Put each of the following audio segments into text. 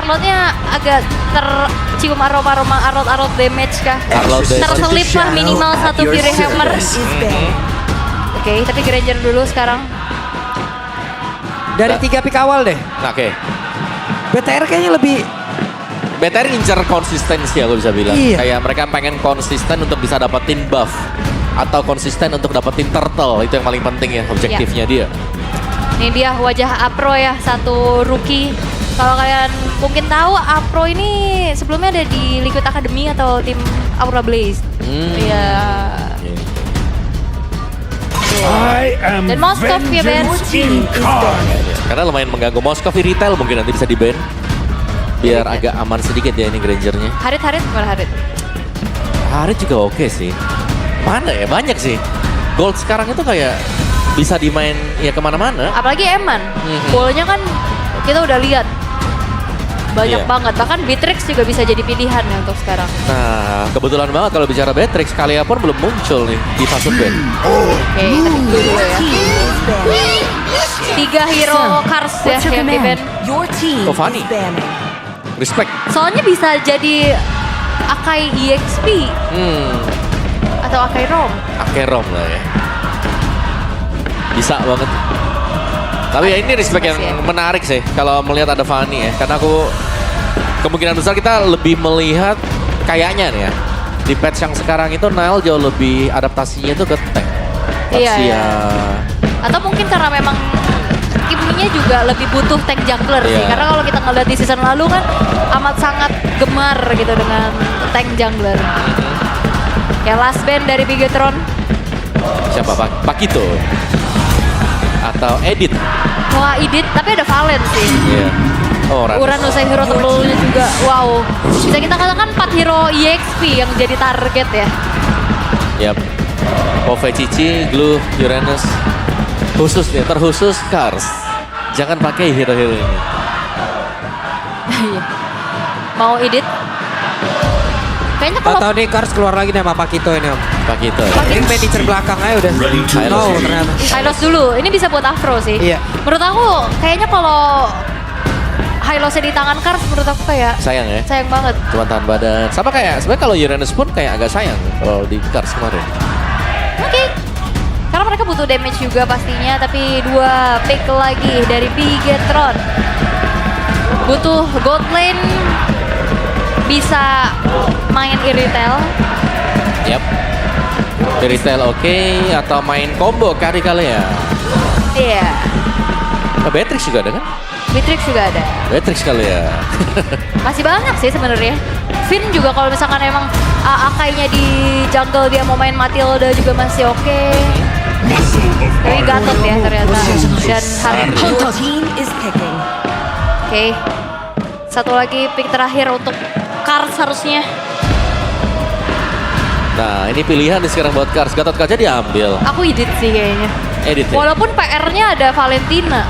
Charlotte-nya agak tercium aroma-aroma arot damage kah? Arot damage. Terselip lah minimal satu Fury Hammer. Oke, tapi Granger dulu sekarang. Dari 3 pick awal deh. Oke. BTR kayaknya lebih BTR ngincer konsistensi aku bisa bilang. Iya. Kayak mereka pengen konsisten untuk bisa dapetin buff. Atau konsisten untuk dapetin turtle. Itu yang paling penting ya, objektifnya dia. Ini dia wajah Apro ya, satu rookie. Kalau kalian mungkin tahu, Apro ini sebelumnya ada di Liquid Academy atau tim Aura Blaze. Iya. Dan Moskov ya Ben. Karena lumayan mengganggu Moskov di retail, mungkin nanti bisa di-ban. Biar agak aman sedikit ya ini Grangernya. Harit gimana Harit? Harit juga oke sih. Mana ya? Banyak sih. Gold sekarang itu kayak bisa dimain ya kemana-mana. Apalagi Eman. Bolanya kan kita udah lihat. Banyak Iya. banget. Bahkan Beatrix juga bisa jadi pilihan ya untuk sekarang. Nah, kebetulan banget kalau bicara Beatrix, Kalia pun belum muncul nih di fase ban. Oke, kita tunggu dulu ya. 3 hero Cars ya yang di ban. Oh, Fanny. Respect. Soalnya bisa jadi Akai EXP atau Akai Rom. Akerom lah ya. Bisa banget. Tapi ya ini respect yang menarik sih kalau melihat ada Fanny ya. Karena aku kemungkinan besar kita lebih melihat kayaknya nih ya. Di patch yang sekarang itu Nile jauh lebih adaptasinya itu ke tank. Iya, Luxia. iya. Atau mungkin karena memang timnya juga lebih butuh tank jungler sih. Iya. Karena kalau kita ngeliat di season lalu kan amat sangat gemar gitu dengan tank jungler. Ya last band dari Bigetron. Siapa? Pakito. Atau Edit. Wah Edit, tapi ada Valen sih. Iya. Oh, Uranus yang hero tebelnya juga, wow. Bisa kita katakan 4 hero EXP yang jadi target ya. Yap. Pove Cici, Glue, Uranus. Khusus nih, terkhusus Cars. Jangan pakai hero-hero ini. Mau Edit? Kayaknya kalau Tahu nih Cars keluar lagi nih sama Pakito ini Om. Pakito. Ini manajer belakang aja udah. Hylos. No ternyata. Hylos dulu, ini bisa buat Afro sih. Iya. Menurut aku kayaknya kalau Hylosnya di tangan Cars menurut aku kayak Sayang ya. sayang banget. Cuma tahan badan. Sama kayak sebenarnya kalau Uranus pun kayak agak sayang kalau di Cars kemarin. Oke. Karena mereka butuh damage juga pastinya, tapi 2 pick lagi dari Bigetron. Butuh gold lane, bisa main Irritel. Yap. Retail oke atau main combo kali ya. Iya. Beatrix juga ada kan? Beatrix juga ada. Beatrix kali ya. Masih banyak sih sebenarnya. Finn juga kalau misalkan emang Akainya di jungle dia mau main Matilda juga masih oke. Tapi Gatot ya ternyata. Dan Harry. Oke. Satu lagi pick terakhir untuk Cars harusnya. Nah ini pilihan nih sekarang buat Cars. Gatot Kaca diambil. Aku Edit sih kayaknya. Edit ya? Walaupun PR-nya ada Valentina.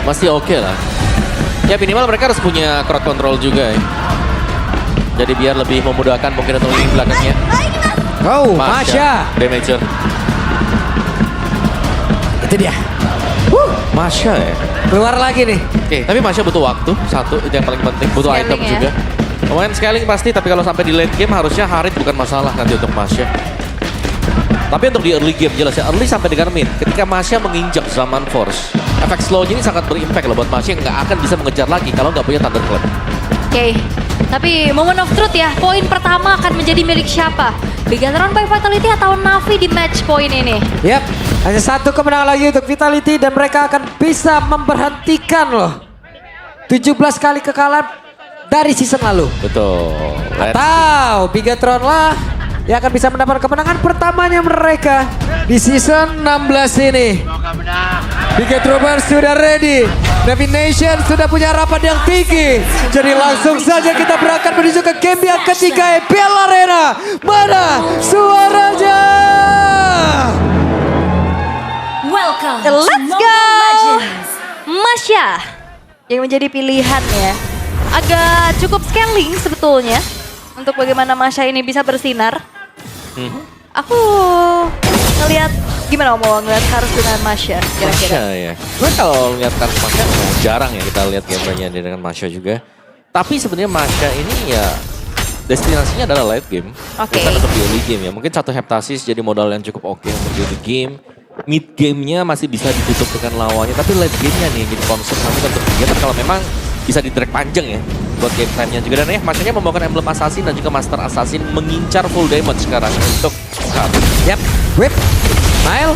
Masih oke lah. Ya minimal mereka harus punya crowd control juga ya. Jadi biar lebih memudahkan mungkin untuk lini belakangnya. Oh, Masya. Damager. Itu dia. Masya ya. Keluar lagi nih. Oke, tapi Masya butuh waktu. Satu, itu yang paling penting. Butuh Scaling item ya. juga. Lumayan scaling pasti, tapi kalau sampai di late game harusnya Harit bukan masalah nanti untuk Masya. Tapi untuk di early game jelas ya, early sampai dengan mid. Ketika Masya menginjak zaman Force, efek slow-nya ini sangat berimpact loh buat Masya yang nggak akan bisa mengejar lagi kalau nggak punya Thunderclap. Oke. Tapi moment of truth ya, poin pertama akan menjadi milik siapa? Bigetron by Vitality atau Navi di match point ini? Yap, hanya satu kemenangan lagi untuk Vitality dan mereka akan bisa memberhentikan loh 17 kali kekalahan dari season lalu. Betul. Atau Bigetron lah yang akan bisa mendapat kemenangan pertamanya mereka di season 16 ini. Bigetroners sudah ready. Navi Nation sudah punya harapan yang tinggi. Jadi langsung saja kita berangkat menuju ke game yang ketiga EPL Arena. Mana suaranya? Let's go! Masya yang menjadi pilihan ya. Agak cukup scaling sebetulnya untuk bagaimana Masya ini bisa bersinar. Aku ngelihat Gimana mau ngeliat Kars dengan Masya kira-kira? Masya ya. Gue kalau lihat Kars Masya jarang ya kita lihat gameplaynya dia dengan Masya juga. Tapi sebenarnya Masya ini ya destinasinya adalah late game. Oke. Bukan untuk di early game ya. Mungkin satu Heptasis jadi modal yang cukup oke untuk di early game. Mid game-nya masih bisa ditutup dengan lawannya. Tapi late game-nya nih jadi concern nanti untuk dia kalau memang bisa di track panjang ya. Buat game time-nya juga. Dan ya Masyanya membawakan emblem Assassin dan juga Master Assassin mengincar full damage sekarang untuk Kars. Yap, whip. Nile,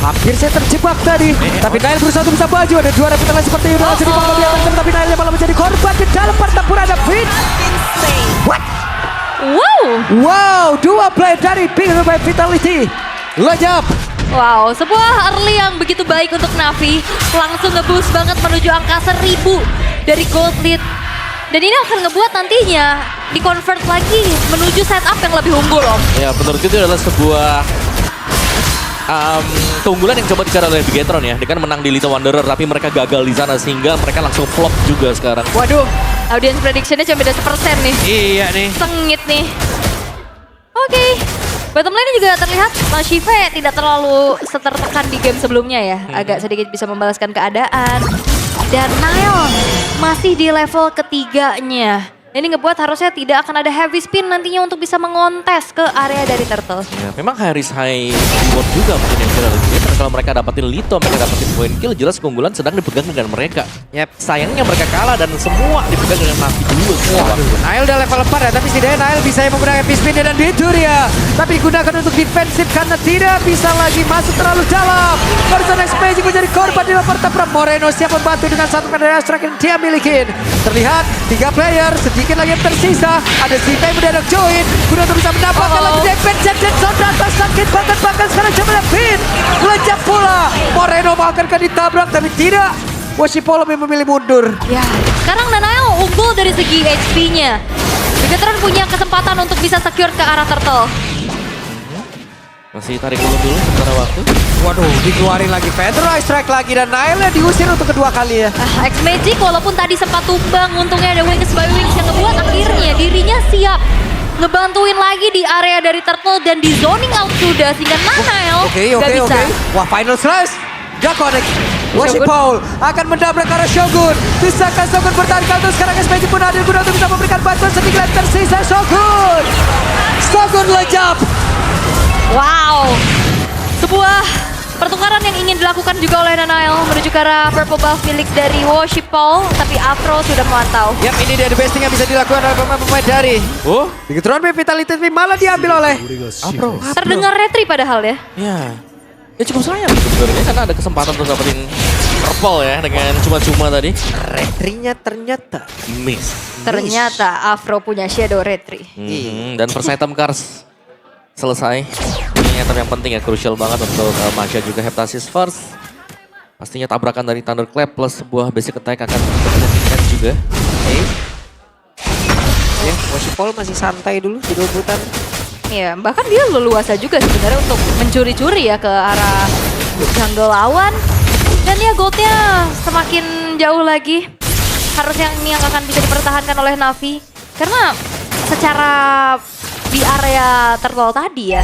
hampir saya terjebak tadi. Tapi Nile berusaha untuk bisa maju. Ada dua rebutan lain seperti itu. Masih dipangkal di atas. Tapi Nile malah menjadi korban di dalam pertempuran. Ada Finn. What? Wow! Wow, dua play dari Big by Vitality. Lejap. Wow, sebuah early yang begitu baik untuk Navi. Langsung nge-boost banget menuju angka 1000 dari gold lead. Dan ini akan ngebuat nantinya di-convert lagi menuju setup yang lebih unggul, Om. Ya menurut itu adalah sebuah keunggulan yang coba dicari oleh Bigetron ya. Dia kan menang di Little Wanderer tapi mereka gagal di sana sehingga mereka langsung flop juga sekarang. Waduh. Audience prediction-nya cuma beda 1% nih. Iya nih. Sengit nih. Oke. Bottom lane juga terlihat Shive tidak terlalu setertekan di game sebelumnya ya. Agak sedikit bisa membalaskan keadaan. Dan Nile masih di level ketiganya. Ini ngebuat harusnya tidak akan ada heavy spin nantinya untuk bisa mengontes ke area dari Turtle. Ya, memang Harris high reward juga mungkin yang kira karena kalau mereka dapatin Lito, mereka dapatin point kill, jelas keunggulan sedang dipegang dengan mereka. Yep. Sayangnya mereka kalah dan semua dipegang dengan Navi dulu. Nile udah level 4 ya, tapi setidaknya Nile bisa menggunakan heavy spin dan itu dia. Tapi digunakan untuk defensif karena tidak bisa lagi masuk terlalu dalam. Barusan Next Magic menjadi korban di dalam pertempuran. Moreno siap membantu dengan satu medali abstrak yang dia miliki. Terlihat 3 player, sedikit lagi yang tersisa. Ada Sita yang mendadak join. Guna untuk bisa mendapatkan lagi defense. Jackson Sonata sakit banget bahkan sekarang coba Pin. Lejap pula. Moreno bahkan kan ditabrak tapi tidak. Washipolo memilih mundur. Ya, sekarang Nanael unggul dari segi HP-nya. Bigetron punya kesempatan untuk bisa secure ke arah Turtle. Masih tarik dulu sementara waktu. Waduh, dikeluarin lagi Fedra, strike lagi dan Naila diusir untuk kedua kali ya. X-Magic walaupun tadi sempat tumbang, untungnya ada Wings by Wings yang ngebuat akhirnya dirinya siap ngebantuin lagi di area dari Turtle dan di zoning out sudah sehingga Nanael gak bisa. Wah, final slice. Gak connect. Washipol akan mendabrak arah Shogun. Bisakah Shogun bertahan kalau sekarang X-Magic pun hadir guna untuk bisa memberikan bantuan sedikit lagi tersisa Shogun. Shogun lejap. Wow, sebuah pertukaran yang ingin dilakukan juga oleh Nanael menuju ke arah purple buff milik dari Washipol, tapi Afro sudah memantau. Yap, ini dia the besting yang bisa dilakukan oleh pemain-pemain dari Bigetron Vitality malah diambil oleh Afro. Terdengar retri padahal ya. Ya cukup sayang sebenarnya karena ada kesempatan untuk dapetin purple ya dengan cuma-cuma tadi. Retrinya ternyata Miss. Ternyata Afro punya shadow retri. Dan first item Kars selesai. Ini item yang penting ya, crucial banget untuk Masya juga Heptasis first. Pastinya tabrakan dari Thunderclap plus sebuah basic attack akan terjadi juga. ya, Washipol masih santai dulu di rebutan. Iya, bahkan dia leluasa juga sebenarnya untuk mencuri-curi ya ke arah jungle lawan. Dan ya goldnya semakin jauh lagi. Harusnya ini yang akan bisa dipertahankan oleh Navi. Karena secara di area Turtle tadi ya,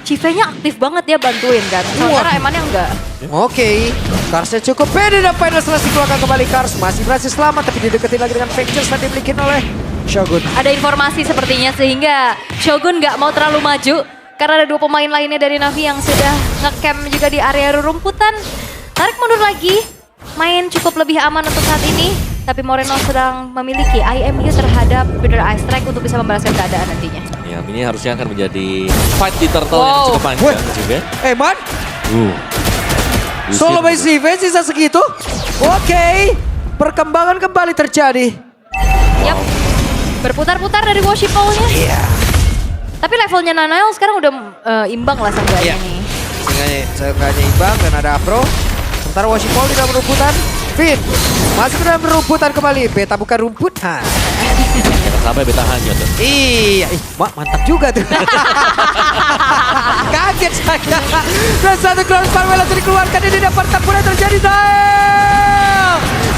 Chive-nya aktif banget dia bantuin kan. Sementara Emannya enggak. Oke, Karsnya cukup pede dan final selesai dikeluarkan kembali Kars. Masih berhasil selamat tapi dideketin lagi dengan Ventures yang dimiliki oleh Shogun. Ada informasi sepertinya sehingga Shogun nggak mau terlalu maju. Karena ada 2 pemain lainnya dari Navi yang sudah nge-camp juga di area rerumputan. Tarik mundur lagi, main cukup lebih aman untuk saat ini. Tapi Moreno sedang memiliki IMU terhadap Bitter Ice Strike untuk bisa membalaskan keadaan nantinya. Ya, ini harusnya akan menjadi fight di Turtle yang cukup panjang juga. Man, solo by CV sisa segitu. Oke, perkembangan kembali terjadi. Yap, berputar-putar dari Washipol-nya. Iya. Tapi levelnya Nanael sekarang udah imbang lah seenggaknya nih. Seenggaknya imbang dan ada Afro. Sementara Washipol di dalam rumputan. Finn masih ke dalam rumputan kembali. Beta bukan rumput. Sampai beta hanyut. Iya, mantap juga tuh. Kaget saya. Dan satu Crown Farewell langsung dikeluarkan. Ini dapat pertempuran terjadi.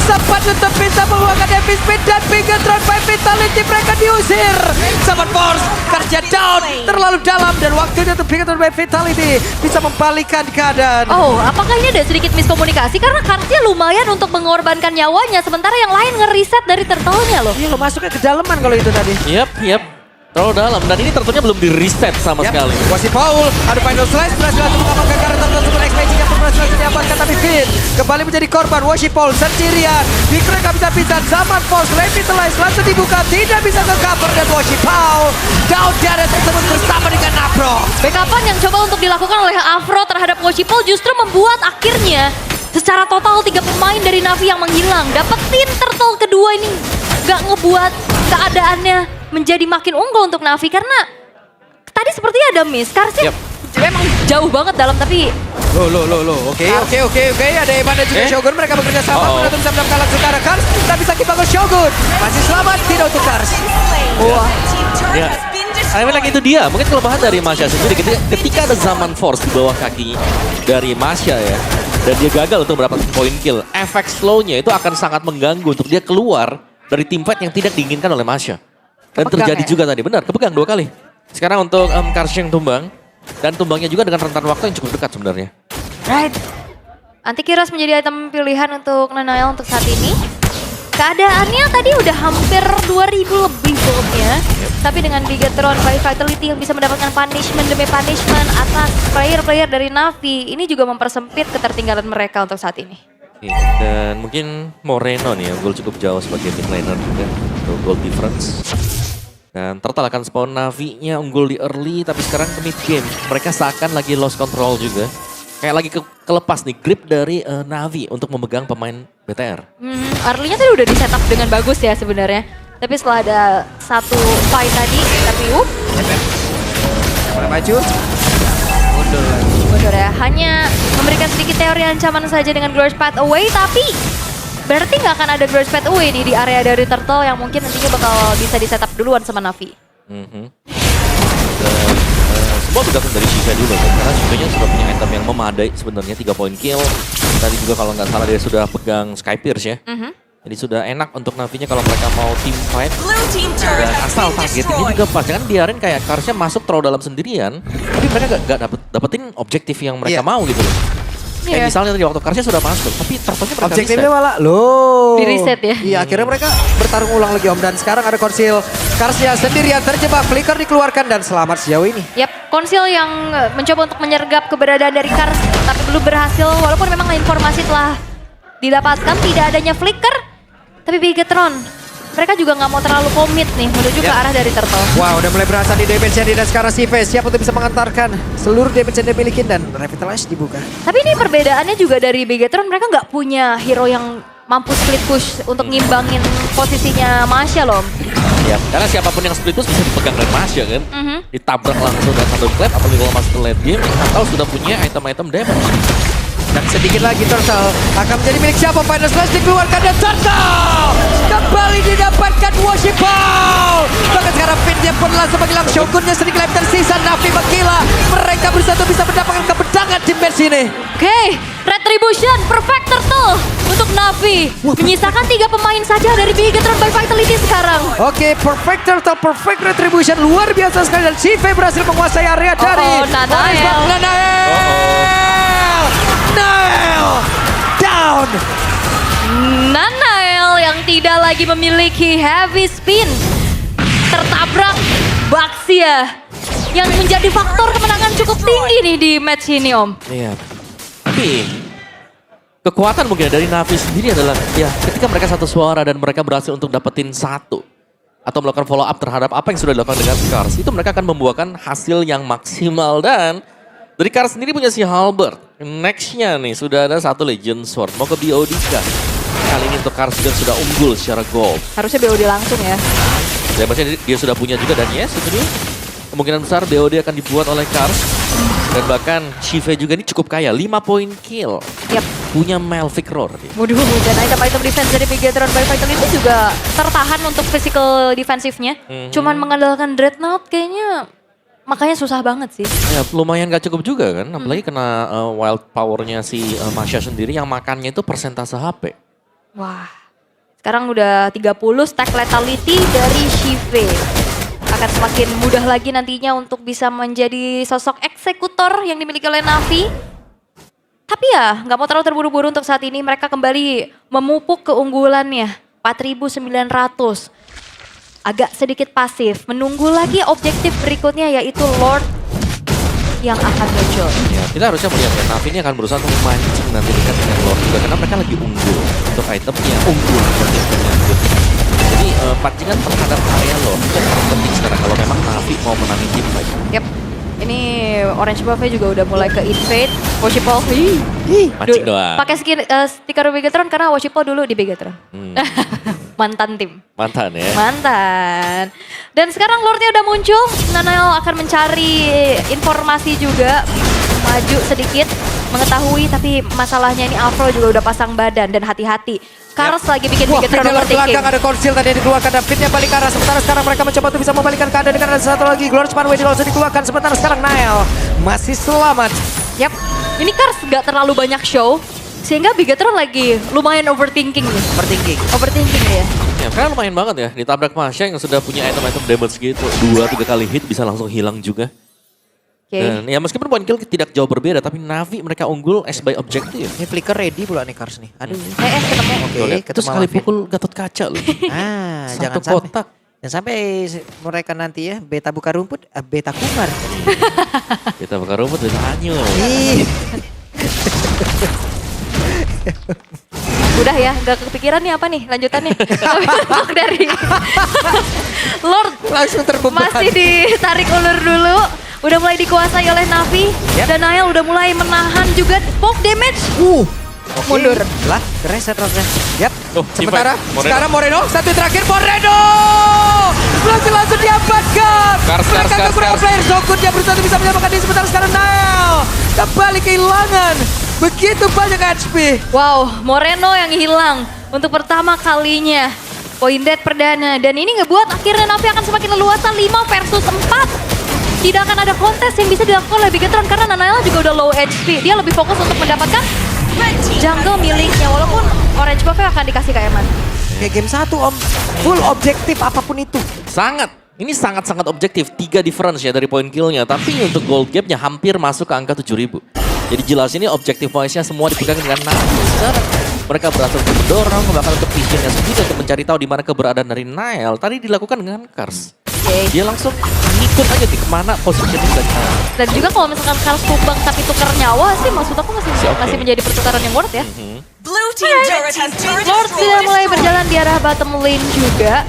Sempat tetap bisa mengeluarkan heavy speed dan Bigetron by Vitality mereka diusir. Zaman Force, Karsnya down, terlalu dalam dan waktunya untuk Bigetron by Vitality bisa membalikan keadaan. Oh, apakah ini ada sedikit miskomunikasi? Karena Karsnya lumayan untuk mengorbankan nyawanya, sementara yang lain nge-reset dari turtle-nya loh. Iya lo masuknya ke dalaman kalau itu tadi. Yap. Terlalu dalam. Dan ini tentunya belum di-reset sama sekali. Wasi Paul, ada final slash, berhasil untuk mengamankan karakter tersebut. Expansion yang berhasil diamankan tapi Finn kembali menjadi korban. Wasi Paul sendirian, Bikren gak bisa pisah. Zaman Force, Revitalize langsung dibuka, tidak bisa ke cover dan Wasi Paul down di area tersebut bersama dengan Afro. Backupan yang coba untuk dilakukan oleh Afro terhadap Woshipol justru membuat akhirnya secara total 3 pemain dari Navi yang menghilang. Dapetin turtle kedua ini gak ngebuat keadaannya menjadi makin unggul untuk Navi karena tadi sepertinya ada miss. Karsnya memang jauh banget dalam tapi Oke. Ada Eman dan juga Shogun, mereka bekerja sama untuk bisa mendapatkan langsung ke arah Kars. Tapi sakit banget Shogun, masih selamat, tidak untuk Kars. wah, Ya. I mean, like itu dia. Mungkin kelemahan dari Masya sendiri ketika ada Zaman Force di bawah kaki dari Masya ya. Dan dia gagal untuk mendapatkan point kill. Efek slow-nya itu akan sangat mengganggu untuk dia keluar dari team fight yang tidak diinginkan oleh Masya. Dan Kepegang terjadi ya? juga tadi, benar, kepegang 2 kali. Sekarang untuk Karsnya yang tumbang. Dan tumbangnya juga dengan rentan waktu yang cukup dekat sebenarnya. right. Antikiras menjadi item pilihan untuk Nanael untuk saat ini. Keadaannya tadi udah hampir 2000 lebih goldnya. Tapi dengan Bigetron by Vitality yang bisa mendapatkan punishment demi punishment atas player-player dari Navi. Ini juga mempersempit ketertinggalan mereka untuk saat ini. Dan mungkin Moreno nih yang gol cukup jauh sebagai mid laner juga. Untuk goal difference. Dan Turtle akan spawn Navi-nya unggul di early, tapi sekarang ke mid game. Mereka seakan lagi lost control juga. Kayak lagi kelepas nih grip dari Navi untuk memegang pemain BTR. Early-nya tadi udah di setup dengan bagus ya sebenarnya. Tapi setelah ada satu fight tadi, tapi Mulai maju, mundur lagi. mundur ya. Hanya memberikan sedikit teori ancaman saja dengan Grudge Path Away, tapi berarti nggak akan ada Grudge Path Away di area dari Turtle yang mungkin nantinya bakal bisa di setup duluan sama Navi. Dan semua bergantung dari Shiva dulu kan, karena Shivanya sudah punya item yang memadai sebenarnya 3 point kill. Tadi juga kalau nggak salah dia sudah pegang Sky Pierce ya. Jadi sudah enak untuk Navinya kalau mereka mau team fight. Dan asal targetnya juga pas, jangan biarin kayak Karsnya masuk terlalu dalam sendirian. Tapi mereka gak dapetin objektif yang mereka mau gitu loh. Kayak misalnya tadi waktu Karsnya sudah masuk, tapi ternyata mereka Objektifnya reset. malah loh. Di reset ya? Iya, akhirnya mereka bertarung ulang lagi Om. Dan sekarang ada Konsil. Karsnya sendirian terjebak, flicker dikeluarkan dan selamat sejauh ini. Yap, Konsil yang mencoba untuk menyergap keberadaan dari Kars tapi belum berhasil walaupun memang informasi telah didapatkan tidak adanya flicker. Tapi Bigetron, mereka juga nggak mau terlalu komit nih menuju ke arah dari Turtle. Wow, udah mulai berasa di damage dan sekarang Sive siap untuk bisa mengantarkan seluruh damage yang dia miliki dan Revitalize dibuka. Tapi ini perbedaannya juga dari Bigetron, mereka nggak punya hero yang mampu split push untuk ngimbangin posisinya Masya loh. Ya, karena siapapun yang split push bisa dipegang dari Masya kan. Ditabrak langsung dan satu clap, apalagi kalau masuk ke late game atau sudah punya item-item damage. Dan sedikit lagi Turtle akan menjadi milik siapa? Final Slash dikeluarkan dan Turtle kembali didapatkan Woshipol. Bahkan sekarang Finn dia pun langsung menghilang Shogunnya sedikit lagi tersisa. Navi menggila. Mereka bersatu bisa mendapatkan kemenangan di match ini. Oke, Retribution, Perfect Turtle untuk Navi. Menyisakan 3 pemain saja dari Bigetron by Vitality sekarang. Oke, Perfect Turtle, Perfect Retribution luar biasa sekali dan Sive berhasil menguasai area dari Nanael. Nanael down. Nanael yang tidak lagi memiliki heavy spin tertabrak Baxia yang menjadi faktor kemenangan cukup tinggi nih di match ini Om. Iya. Tapi kekuatan mungkin dari Navi sendiri adalah ya ketika mereka satu suara dan mereka berhasil untuk dapetin satu atau melakukan follow up terhadap apa yang sudah dilakukan dengan Kars, itu mereka akan membuahkan hasil yang maksimal. Dan dari Kars sendiri punya si Halberd. Nextnya nih sudah ada satu Legend Sword mau ke BOD kah? Kali ini untuk Kars juga sudah unggul secara gold. Harusnya BOD langsung ya. Ya maksudnya dia sudah punya juga dan yes itu dia. Kemungkinan besar BOD akan dibuat oleh Kars. Dan bahkan Shiva juga ini cukup kaya, 5 point kill. Yap. Punya Malphite Roar dia. Waduh, dan item-item defense dari Bigetron by Vitality juga tertahan untuk physical defensifnya. Cuman mengandalkan Dreadnought kayaknya makanya susah banget sih. Ya lumayan gak cukup juga kan, apalagi kena wild powernya si Masya sendiri yang makannya itu persentase HP. Wah. Sekarang udah 30 stack lethality dari Shive. Akan semakin mudah lagi nantinya untuk bisa menjadi sosok eksekutor yang dimiliki oleh Navi. Tapi ya nggak mau terlalu terburu-buru untuk saat ini. Mereka kembali memupuk keunggulannya. 4.900. Agak sedikit pasif. Menunggu lagi objektif berikutnya yaitu Lord yang akan muncul. Ya, kita harusnya melihat ya, Navi ini akan berusaha untuk memancing nanti dengan Lord juga. Karena mereka lagi unggul. Untuk itemnya unggul. Jadi pancingan terhadap area Lord itu yang paling penting sekarang. Kalau memang Navi mau menangin tim fight. Yep. Ini Orange Buffet juga udah mulai ke invade. Worshipol. Mancing doang. Pakai stiker Begatron karena Worshipol dulu di Begatron. Mantan tim. Mantan ya. Mantan. Dan sekarang Lordnya udah muncul. Nanael akan mencari informasi juga. Maju sedikit. Mengetahui tapi masalahnya ini Afro juga udah pasang badan dan hati-hati. Kars lagi bikin Wah, di Begatron dalam overthinking. belakang ada konsil tadi yang dikeluarkan dan fitnya balik ke arah. Sementara sekarang mereka mencoba untuk bisa membalikkan keadaan dengan ada satu lagi. Glorious Manway langsung dikeluarkan. Sementara sekarang Nael masih selamat. Yap, ini Kars gak terlalu banyak show. Sehingga Begatron lagi lumayan overthinking nih. Overthinking ya. Ya, karena lumayan banget ya. Ditabrak Masya yang sudah punya item-item damage gitu. 2-3 kali hit bisa langsung hilang juga. Oke. Dan ya meskipun point kill tidak jauh berbeda, tapi Navi mereka unggul as by objective. Ini flicker ready pula nih Kars nih. Aduh. Ketemu. Oke, Itu ketemu sekali Alvin. pukul Gatot Kaca loh. Ah, Satu jangan sampai. kotak. Dan sampai mereka nanti ya, beta buka rumput, beta kumar. Kita bakar rumput, kita hanyut. Ih, Udah ya, gak kepikiran nih apa nih lanjutannya. Untuk dari Lord langsung terbeban. masih ditarik ulur dulu. Udah mulai dikuasai oleh Navi. Yep. Dan Nael udah mulai menahan juga poke damage. Oke. Mundur. Lah, reset rotnya. Yap. Oh, Sementara team fight. Moreno. sekarang Moreno, satu terakhir Moreno. Langsung diamankan. Kars. Kekurangan player Zogun dia berusaha untuk bisa menyamakan diri. Sementara sekarang Nael kembali kehilangan begitu banyak HP. Wow, Moreno yang hilang untuk pertama kalinya. Point dead perdana. Dan ini ngebuat akhirnya Navi akan semakin leluasa 5 versus 4. Tidak akan ada kontes yang bisa dilakukan oleh Begatron karena Nanael juga udah low HP. Dia lebih fokus untuk mendapatkan jungle miliknya. Walaupun Orange Buffet akan dikasih ke Eman. Kayak game 1 om, full objektif apapun itu. Sangat. Ini sangat-sangat objektif. 3 difference ya dari point killnya. Tapi untuk gold gapnya hampir masuk ke angka 7.000. Jadi jelas ini objektif wise-nya semua dipegang dengan Navi. Sekarang mereka berhasil untuk mendorong, bahkan untuk visionnya sendiri untuk mencari tahu di mana keberadaan dari Nael. Tadi dilakukan dengan Kars. Oke. Dia langsung ngikut aja di kemana positioning dari Nael. Dan juga kalau misalkan Kars tumbang tapi tukar nyawa sih maksud aku Oke. masih menjadi pertukaran yang worth ya. Blue team turret has been Lord sudah mulai berjalan di arah bottom lane juga.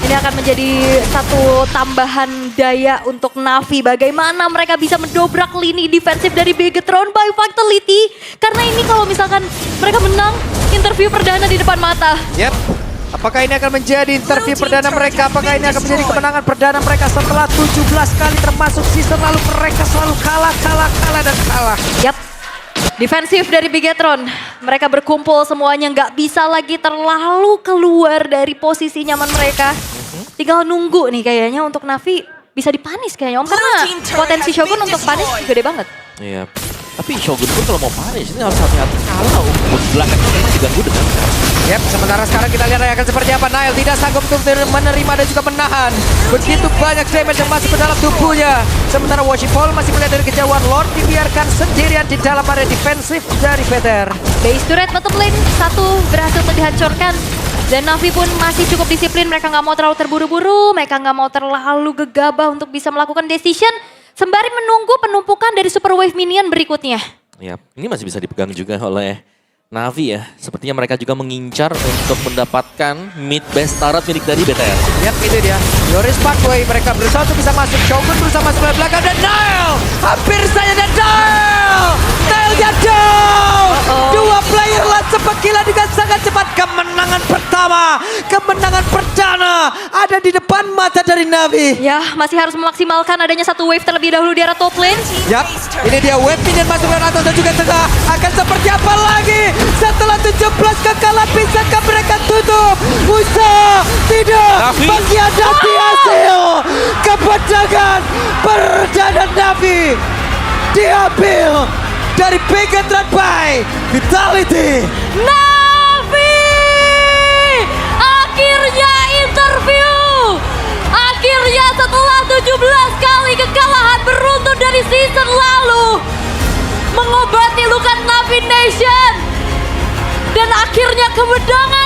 Ini akan menjadi satu tambahan daya untuk Navi. Bagaimana mereka bisa mendobrak lini defensif dari Begatron by Vitality. Karena ini kalau misalkan mereka menang interview perdana di depan mata. Yap. Apakah ini akan menjadi interview perdana mereka? Apakah ini akan menjadi kemenangan perdana mereka setelah 17 kali termasuk season lalu mereka selalu kalah dan kalah. Yap. Defensif dari Begatron. Mereka berkumpul semuanya nggak bisa lagi terlalu keluar dari posisi nyaman mereka. Tinggal nunggu nih kayaknya untuk Navi bisa dipanis kayaknya Om. Karena potensi Shogun untuk panis gede banget. Iya. Tapi Shogun pun kalau mau punish ini harus hati-hati kalau belakangnya memang diganggu dengan Kars. Yap, sementara sekarang kita lihat akan seperti apa. Nael tidak sanggup untuk menerima dan juga menahan begitu banyak damage yang masuk ke dalam tubuhnya. Sementara Worshipol masih melihat dari kejauhan. Lord dibiarkan sendirian di dalam area defensif dari Peter. Base turret bottom lane satu berhasil untuk dihancurkan. Dan Navi pun masih cukup disiplin. Mereka nggak mau terlalu terburu-buru. Mereka nggak mau terlalu gegabah untuk bisa melakukan decision. Sembari menunggu penumpukan dari Super Wave Minion berikutnya. Ya, ini masih bisa dipegang juga oleh Navi ya. Sepertinya mereka juga mengincar untuk mendapatkan mid base turret milik dari BTR. Yap, itu dia. Glorious Pathway, mereka berusaha untuk bisa masuk. Shogun berusaha masuk dari belakang dan Nael hampir saja dan Nael jatuh. Dua player langsung gila dengan sangat cepat. Kemenangan pertama, kemenangan perdana ada di depan mata dari Navi. Ya, masih harus memaksimalkan adanya satu wave terlebih dahulu di arah top lane. Yap, ini dia wave minion masuk dari atas dan juga tengah. Akan seperti apa lagi? Setelah 17 kekalahan bisakah mereka tutup? Usaha tidak Navi. mengkhianati hasil. Kemenangan perdana Navi diambil dari Begatron by Vitality. Navi season lalu mengobati luka Navi Nation dan akhirnya kemenangan